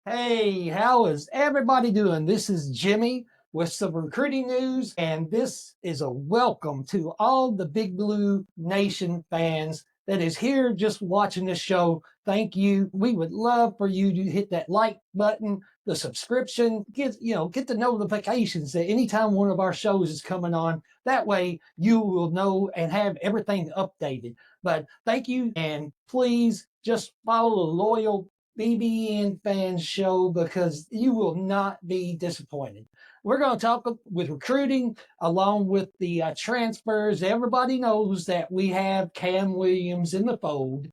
Hey, how is everybody doing? This is Jimmy with some recruiting news, and this is a welcome to all the Big Blue Nation fans that is here just watching this show. Thank you. We would love for you to hit that like button, the subscription, get the notifications that anytime one of our shows is coming on. That way you will know and have everything updated. But thank you, and please just follow the loyal BBN Fans Show because you will not be disappointed. We're going to talk with recruiting along with the transfers. Everybody knows that we have Cam Williams in the fold.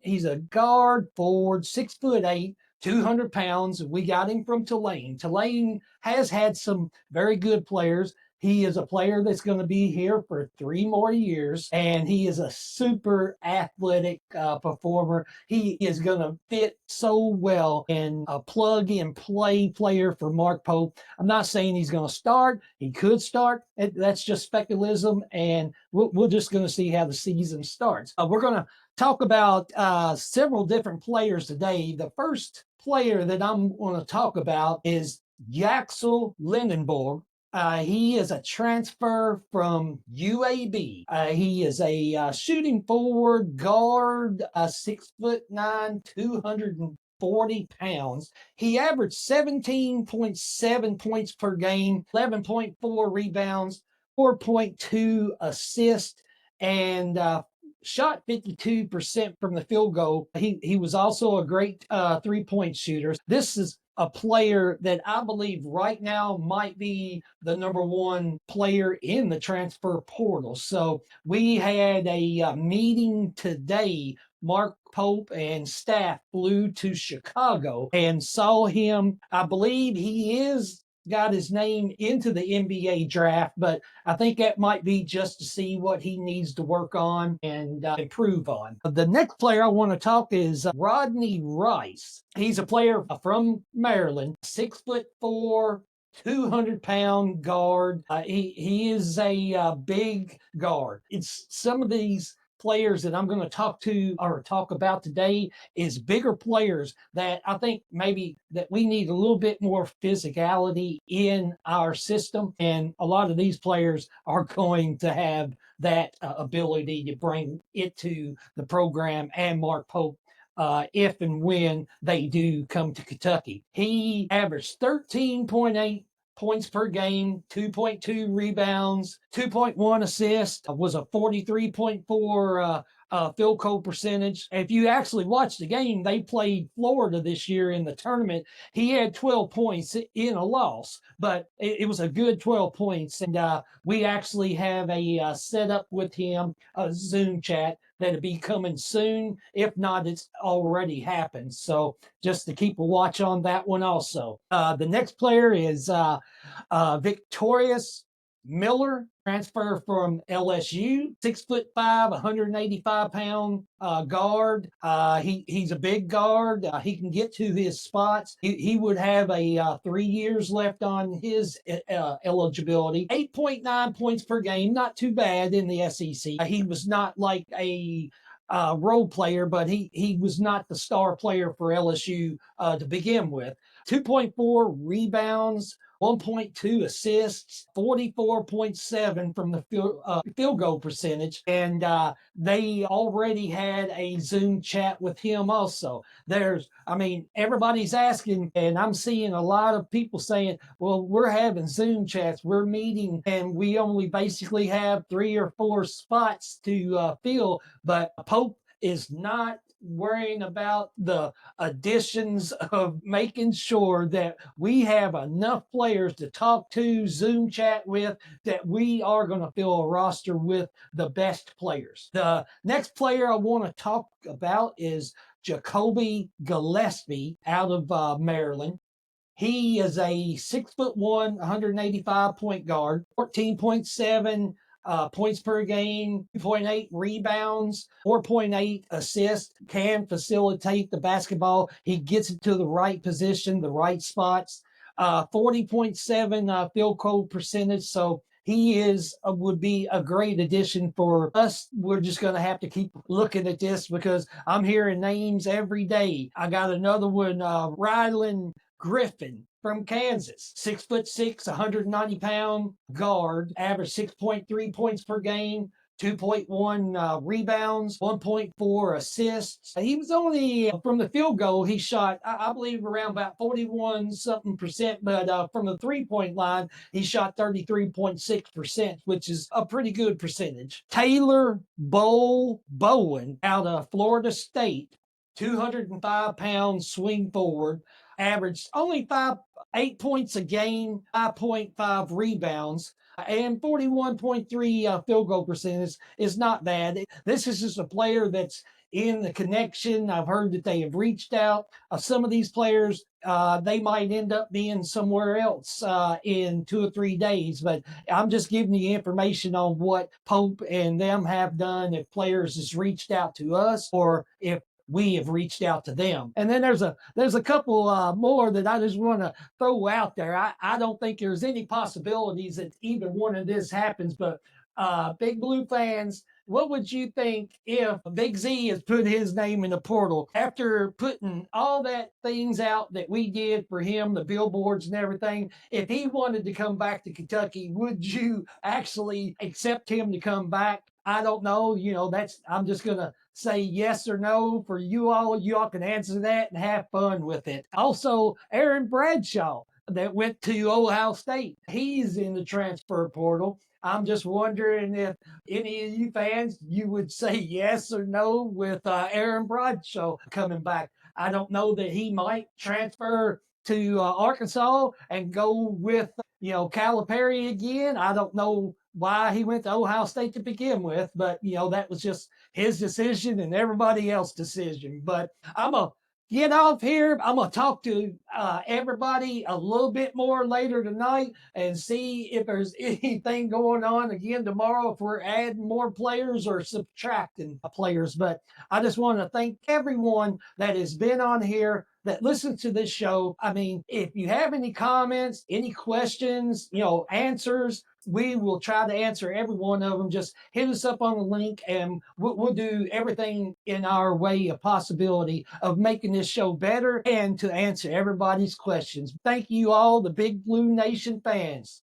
He's a guard forward, 6'8", 200 pounds. We got him from Tulane. Tulane has had some very good players. He is a player that's going to be here for 3 more years, and he is a super athletic performer. He is going to fit so well in a plug-and-play player for Mark Pope. I'm not saying he's going to start. He could start. That's just speculation, and we're just going to see how the season starts. We're going to talk about several different players today. The first player that I'm going to talk about is Yaxle Lindenborg. He is a transfer from UAB. He is a shooting forward guard, 6'9", 240 pounds. He averaged 17.7 points per game, 11.4 rebounds, 4.2 assists, and shot 52% from the field goal. He was also a great 3-point shooter. This is a player that I believe right now might be the number one player in the transfer portal. So we had a meeting today. Mark Pope and staff flew to Chicago and saw him. I believe he is got his name into the NBA draft, but I think that might be just to see what he needs to work on and improve on. The next player I want to talk is Rodney Rice. He's a player from Maryland, 6'4", 200-pound guard. He is a big guard. It's some of these players that I'm going to talk about today is bigger players that I think maybe that we need a little bit more physicality in our system. And a lot of these players are going to have that ability to bring it to the program and Mark Pope if and when they do come to Kentucky. He averaged 13.8 points per game, 2.2 rebounds, 2.1 assists, was a 43.4 field goal percentage. If you actually watch the game, they played Florida this year in the tournament. He had 12 points in a loss, but it was a good 12 points. And we actually have a setup with him, a Zoom chat that'll be coming soon. If not, it's already happened. So just to keep a watch on that one also. The next player is Victorious Miller, transfer from LSU, 6'5", 185-pound guard. He's a big guard. He can get to his spots. He would have a 3 years left on his eligibility. 8.9 points per game, not too bad in the SEC. He was not like a role player, but he was not the star player for LSU to begin with. 2.4 rebounds, 1.2 assists, 44.7 from the field goal percentage. And they already had a Zoom chat with him also. Everybody's asking, and I'm seeing a lot of people saying, well, we're having Zoom chats, we're meeting, and we only basically have 3 or 4 spots to fill. But Pope is not worrying about the additions of making sure that we have enough players to talk to, Zoom chat with, that we are going to fill a roster with the best players. The next player I want to talk about is Jacoby Gillespie out of Maryland. He is a 6'1", 185 point guard, 14.7 points per game, 2.8 rebounds, 4.8 assists, can facilitate the basketball. He gets it to the right position, the right spots. 40.7 field goal percentage. So he is would be a great addition for us. We're just going to have to keep looking at this because I'm hearing names every day. I got another one, Rylan Griffin from Kansas, 6'6", 190-pound guard, averaged 6.3 points per game. 2.1 rebounds, 1.4 assists. He was only from the field goal, he shot, I believe, around about 41 something percent, but from the 3-point line, he shot 33.6%, which is a pretty good percentage. Taylor Bowen out of Florida State, 205-pound swing forward, averaged only 8 points a game, 5.5 rebounds, and 41.3 field goal percentage is not bad. This is just a player that's in the connection. I've heard that they have reached out. Some of these players, they might end up being somewhere else in 2 or 3 days, but I'm just giving you information on what Pope and them have done, if players has reached out to us or if we have reached out to them. And then there's a couple more that I just want to throw out there. I don't think there's any possibilities that either one of this happens, but Big Blue fans, what would you think if Big Z has put his name in the portal after putting all that things out that we did for him, the billboards and everything? If he wanted to come back to Kentucky, would you actually accept him to come back? I don't know. I'm just going to say yes or no for you all. You all can answer that and have fun with it. Also, Aaron Bradshaw that went to Ohio State. He's in the transfer portal. I'm just wondering if any of you fans, you would say yes or no with Aaron Bradshaw coming back. I don't know that he might transfer to Arkansas and go with, Calipari again. I don't know why he went to Ohio State to begin with, but, that was just his decision and everybody else's decision. But I'm a get off here. I'm going to talk to everybody a little bit more later tonight and see if there's anything going on again tomorrow, if we're adding more players or subtracting players. But I just want to thank everyone that has been on here, that listens to this show. I mean, if you have any comments, any questions, answers, we will try to answer every one of them. Just hit us up on the link and we'll do everything in our way, a possibility of making this show better and to answer everybody's questions. Thank you all, the Big Blue Nation fans.